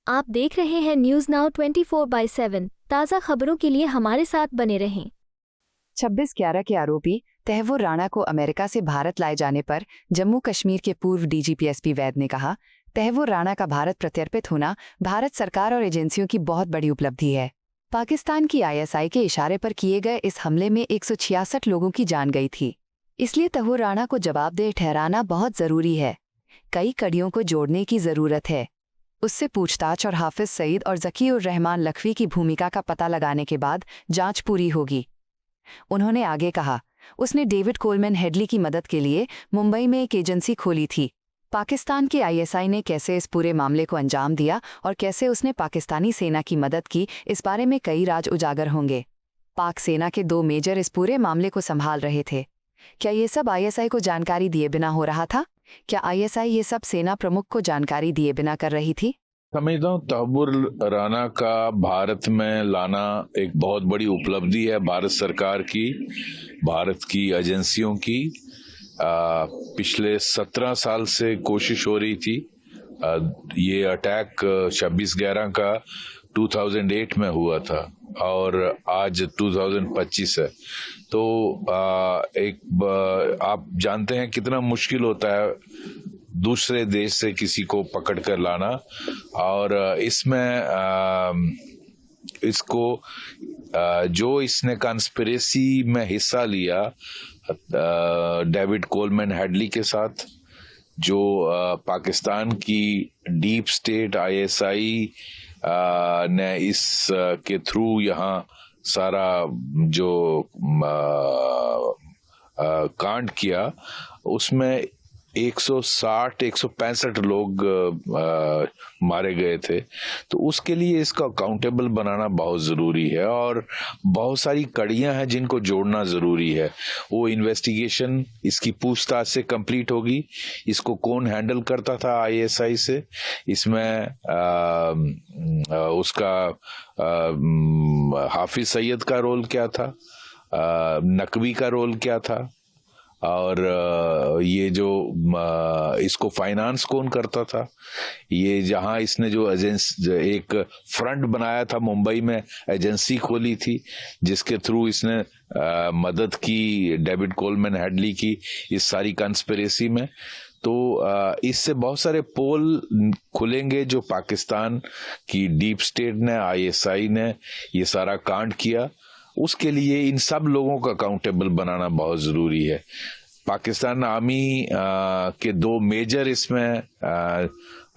आप देख रहे हैं न्यूज नाउ 24/7। ताज़ा खबरों के लिए हमारे साथ बने रहें। 26/11 के आरोपी तहव्वुर राणा को अमेरिका से भारत लाए जाने पर जम्मू कश्मीर के पूर्व डीजीपी एसपी वैद ने कहा, तहव्वुर राणा का भारत प्रत्यर्पित होना भारत सरकार और एजेंसियों की बहुत बड़ी उपलब्धि है। पाकिस्तान की आईएसआई के इशारे पर किए गए इस हमले में 166 लोगों की जान गई थी। इसलिए तहव्वुर राणा को जवाबदेह ठहराना बहुत जरूरी है। कई कड़ियों को जोड़ने की जरूरत है। उससे पूछताछ और हाफिज सईद और ज़कीउर रहमान लखवी की भूमिका का पता लगाने के बाद जांच पूरी होगी। उन्होंने आगे कहा, उसने डेविड कोलमैन हेडली की मदद के लिए मुंबई में एक एजेंसी खोली थी। पाकिस्तान के आईएसआई ने कैसे इस पूरे मामले को अंजाम दिया और कैसे उसने पाकिस्तानी सेना की मदद की, इस बारे में कई राज उजागर होंगे। पाक सेना के 2 मेजर इस पूरे मामले को संभाल रहे थे। क्या ये सब आईएसआई को जानकारी दिए बिना हो रहा था? क्या आईएसआई ये सब सेना प्रमुख को जानकारी दिए बिना कर रही थी? समझता हूँ तहव्वुर राणा का भारत में लाना एक बहुत बड़ी उपलब्धि है भारत सरकार की, भारत की एजेंसियों की। पिछले 17 साल से कोशिश हो रही थी। ये अटैक 26/11 का 2008 में हुआ था और आज 2025 है। तो आप जानते हैं कितना मुश्किल होता है दूसरे देश से किसी को पकड़ कर लाना, और इसमें इसको जो इसने कॉन्स्पिरेसी में हिस्सा लिया डेविड कोलमैन हेडली के साथ, जो पाकिस्तान की डीप स्टेट आईएसआई ने इस के थ्रू यहाँ सारा जो कांड किया, उसमें 165 लोग मारे गए थे। तो उसके लिए इसका अकाउंटेबल बनाना बहुत जरूरी है और बहुत सारी कड़ियां हैं जिनको जोड़ना जरूरी है। वो इन्वेस्टिगेशन इसकी पूछताछ से कंप्लीट होगी। इसको कौन हैंडल करता था आईएसआई से, इसमें उसका हाफिज सईद का रोल क्या था, नकवी का रोल क्या था, और ये जो इसको फाइनेंस कौन करता था, ये जहां इसने जो एक फ्रंट बनाया था, मुंबई में एजेंसी खोली थी जिसके थ्रू इसने मदद की डेविड कोलमैन हेडली की इस सारी कंस्पिरेसी में। तो इससे बहुत सारे पोल खुलेंगे जो पाकिस्तान की डीप स्टेट ने, आईएसआई ने ये सारा कांड किया। उसके लिए इन सब लोगों का अकाउंटेबल बनाना बहुत जरूरी है। पाकिस्तान आर्मी के 2 मेजर इसमें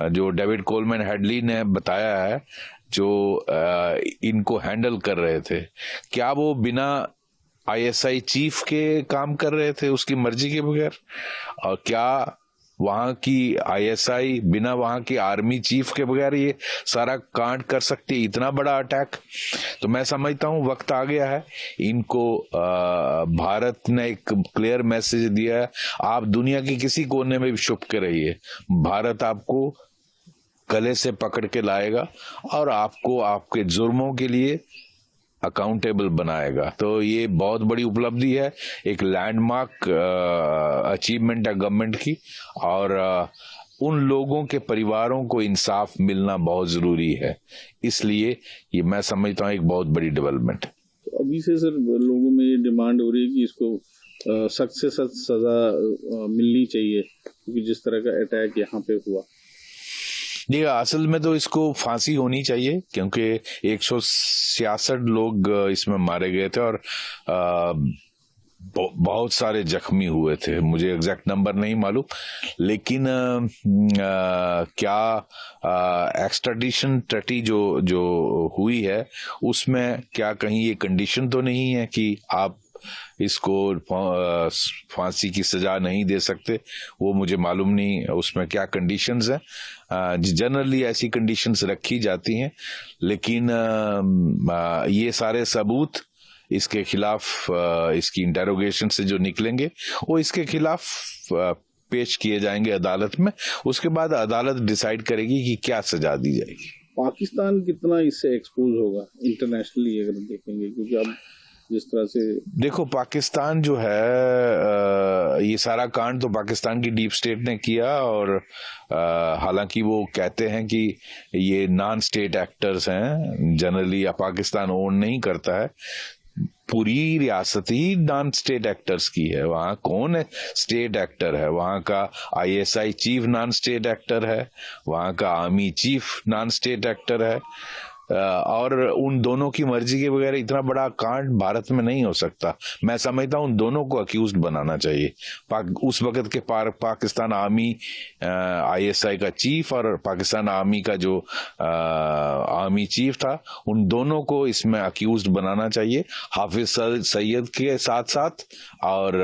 जो डेविड कोलमैन हेडली ने बताया है, जो इनको हैंडल कर रहे थे, क्या वो बिना आईएसआई चीफ के काम कर रहे थे उसकी मर्जी के बगैर? और क्या वहां की आईएसआई बिना वहां की आर्मी चीफ के बगैर ये सारा कांड कर सकती है, इतना बड़ा अटैक? तो मैं समझता हूं वक्त आ गया है। इनको भारत ने एक क्लियर मैसेज दिया है, आप दुनिया के किसी कोने में भी छुप के रहिए, भारत आपको गले से पकड़ के लाएगा और आपको आपके जुर्मों के लिए अकाउंटेबल बनाएगा। तो ये बहुत बड़ी उपलब्धि है, एक लैंडमार्क अचीवमेंट है गवर्नमेंट की, और उन लोगों के परिवारों को इंसाफ मिलना बहुत जरूरी है। इसलिए ये मैं समझता हूँ एक बहुत बड़ी डेवलपमेंट है। तो अभी से सर लोगों में ये डिमांड हो रही है कि इसको सख्त से सख्त सजा मिलनी चाहिए, क्योंकि जिस तरह का अटैक यहाँ पे हुआ। जी, असल में तो इसको फांसी होनी चाहिए, क्योंकि 166 लोग इसमें मारे गए थे और बहुत सारे जख्मी हुए थे। मुझे एग्जैक्ट नंबर नहीं मालूम, लेकिन क्या एक्स्ट्राडिशन ट्रीटी जो हुई है उसमें क्या कहीं ये कंडीशन तो नहीं है कि आप इसको फांसी की सजा नहीं दे सकते? वो मुझे मालूम नहीं उसमें क्या कंडीशंस हैं। जनरली ऐसी कंडीशंस रखी जाती हैं, लेकिन ये सारे सबूत इसके खिलाफ, इसकी इंटेरोगेशन से जो निकलेंगे वो इसके खिलाफ पेश किए जाएंगे अदालत में। उसके बाद अदालत डिसाइड करेगी कि क्या सजा दी जाएगी। पाकिस्तान कितना इससे एक्सपोज होगा इंटरनेशनली अगर देखेंगे, क्योंकि अब जिस तरह से देखो, पाकिस्तान जो है ये सारा कांड तो पाकिस्तान की डीप स्टेट ने किया, और हालांकि वो कहते हैं कि ये नॉन स्टेट एक्टर्स हैं, जनरली पाकिस्तान ओन नहीं करता है, पूरी रियासत ही नॉन स्टेट एक्टर्स की है। वहाँ कौन है स्टेट एक्टर है? वहाँ का ISI chief non state actor है, वहाँ का army chief non state actor है, और उन दोनों की मर्जी के बगैर इतना बड़ा कांड भारत में नहीं हो सकता। मैं समझता हूं उन दोनों को अक्यूज्ड बनाना चाहिए। उस वक्त के पाकिस्तान आर्मी ISI का चीफ और पाकिस्तान आर्मी का जो आर्मी चीफ था, उन दोनों को इसमें अक्यूज्ड बनाना चाहिए, हाफिज सईद के साथ साथ, और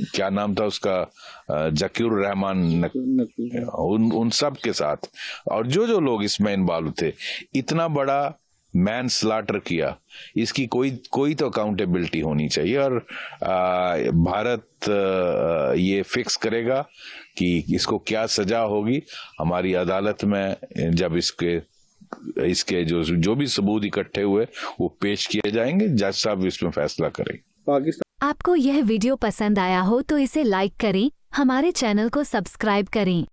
क्या नाम था उसका, जकीर रहमान, उन सब के साथ, और जो लोग इसमें इन्वॉल्व थे। इतना बड़ा मैन स्लाटर किया, इसकी कोई तो अकाउंटेबिलिटी होनी चाहिए, और भारत ये फिक्स करेगा कि इसको क्या सजा होगी हमारी अदालत में, जब इसके जो भी सबूत इकट्ठे हुए वो पेश किए जाएंगे, जज साहब इसमें फैसला करेंगे। आपको यह वीडियो पसंद आया हो तो इसे लाइक करें, हमारे चैनल को सब्सक्राइब करें।